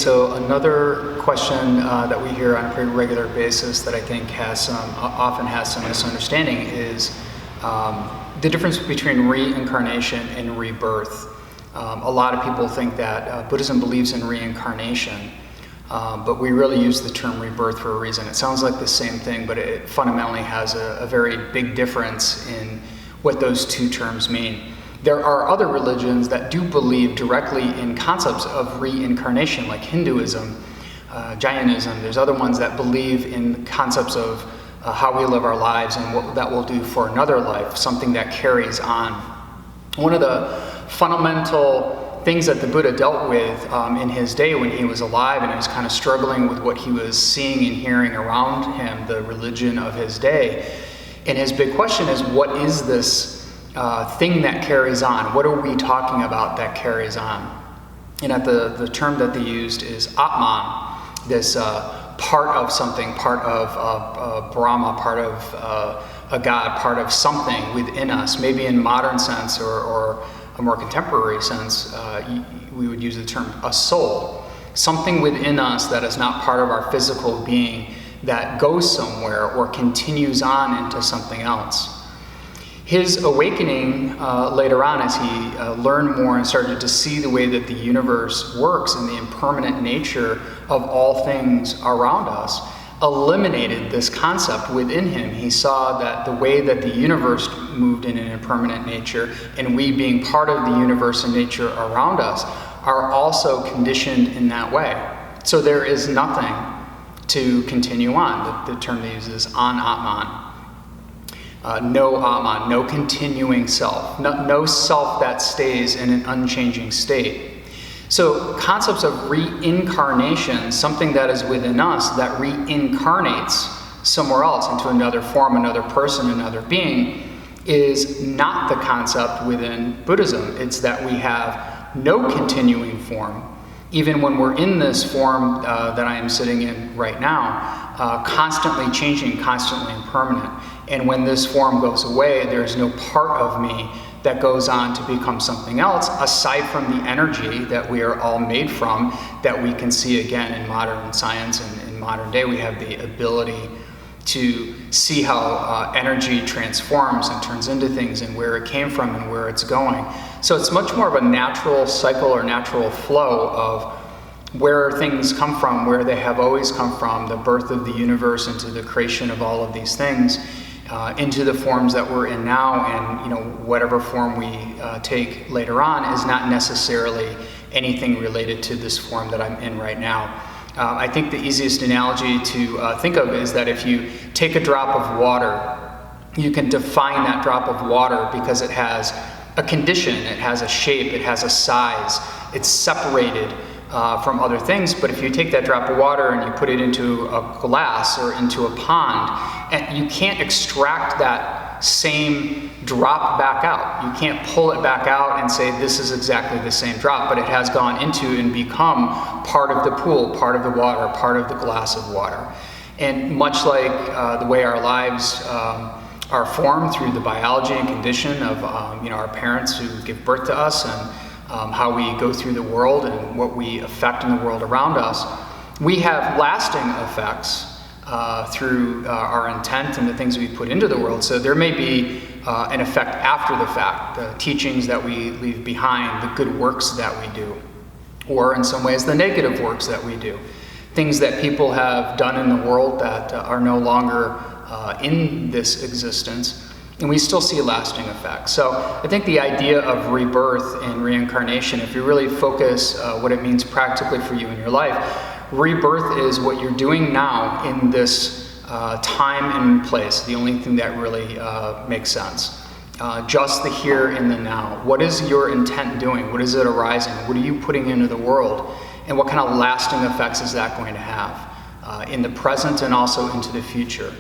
So another question that we hear on a pretty regular basis that I think often has some misunderstanding is the difference between reincarnation and rebirth. A lot of people think that Buddhism believes in reincarnation, but we really use the term rebirth for a reason. It sounds like the same thing, but it fundamentally has a very big difference in what those two terms mean. There are other religions that do believe directly in concepts of reincarnation, like Hinduism, Jainism. There's other ones that believe in concepts of how we live our lives and what that will do for another life, something that carries on. One of the fundamental things that the Buddha dealt with in his day when he was alive and he was kind of struggling with what he was seeing and hearing around him, the religion of his day. And his big question is, what is this thing that carries on? What are we talking about that carries on? And the term that they used is Atman, this part of something, part of Brahma, part of a God, part of something within us. Maybe in modern sense or a more contemporary sense, we would use the term a soul. Something within us that is not part of our physical being that goes somewhere or continues on into something else. His awakening later on, as he learned more and started to see the way that the universe works and the impermanent nature of all things around us, eliminated this concept within him. He saw that the way that the universe moved in an impermanent nature, and we being part of the universe and nature around us, are also conditioned in that way. So there is nothing to continue on. The term they use is an-atman. No Atman, no continuing self, no self that stays in an unchanging state. So concepts of reincarnation, something that is within us that reincarnates somewhere else into another form, another person, another being, is not the concept within Buddhism. It's that we have no continuing form, even when we're in this form that I am sitting in right now, constantly changing, constantly impermanent. And when this form goes away, there's no part of me that goes on to become something else, aside from the energy that we are all made from, that we can see again in modern science and in modern day. We have the ability to see how energy transforms and turns into things and where it came from and where it's going. So it's much more of a natural cycle or natural flow of where things come from, where they have always come from, the birth of the universe into the creation of all of these things, into the forms that we're in now, and whatever form we take later on is not necessarily anything related to this form that I'm in right now. I think the easiest analogy to think of is that if you take a drop of water, you can define that drop of water because it has a condition, it has a shape, it has a size, it's separated from other things. But if you take that drop of water and you put it into a glass or into a pond, and you can't extract that same drop back out. You can't pull it back out and say this is exactly the same drop, but it has gone into and become part of the pool, part of the water, part of the glass of water. And much like the way our lives are formed through the biology and condition of our parents who give birth to us, and how we go through the world and what we affect in the world around us, we have lasting effects through our intent and the things we put into the world. So there may be an effect after the fact, the teachings that we leave behind, the good works that we do, or in some ways the negative works that we do, things that people have done in the world that are no longer in this existence. And we still see lasting effects. So I think the idea of rebirth and reincarnation, if you really focus what it means practically for you in your life, rebirth is what you're doing now in this time and place, the only thing that really makes sense. Just the here and the now. What is your intent doing? What is it arising? What are you putting into the world? And what kind of lasting effects is that going to have in the present and also into the future?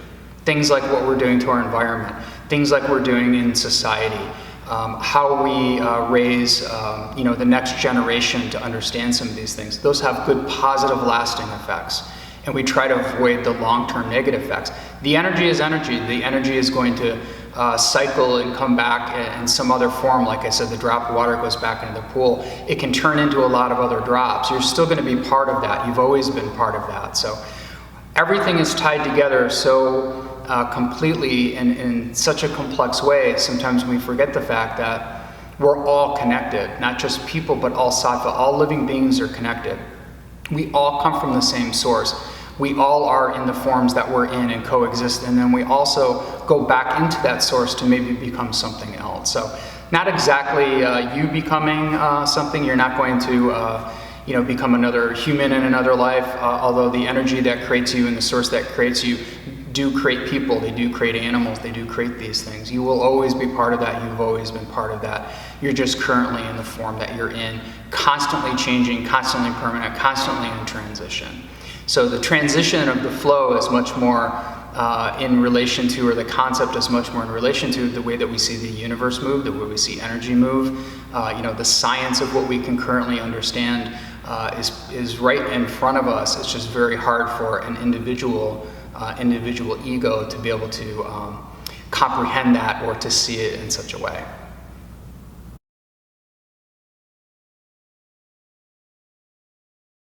Things like what we're doing to our environment, things like we're doing in society, how we raise the next generation to understand some of these things. Those have good positive lasting effects. And we try to avoid the long-term negative effects. The energy is energy. The energy is going to cycle and come back in some other form. Like I said, the drop of water goes back into the pool. It can turn into a lot of other drops. You're still going to be part of that. You've always been part of that. So everything is tied together so completely in such a complex way. Sometimes we forget the fact that we're all connected, not just people, but all sattva. All living beings are connected. We all come from the same source. We all are in the forms that we're in and coexist, and then we also go back into that source to maybe become something else. So not exactly you becoming something. You're not going to become another human in another life, although the energy that creates you and the source that creates you do create people, they do create animals, they do create these things. You will always be part of that. You've always been part of that. You're just currently in the form that you're in, constantly changing, constantly permanent, constantly in transition. So the transition of the flow is much more in relation to, or the concept is much more in relation to the way that we see the universe move, the way we see energy move. The science of what we can currently understand is right in front of us. It's just very hard for an individual ego to be able to comprehend that or to see it in such a way.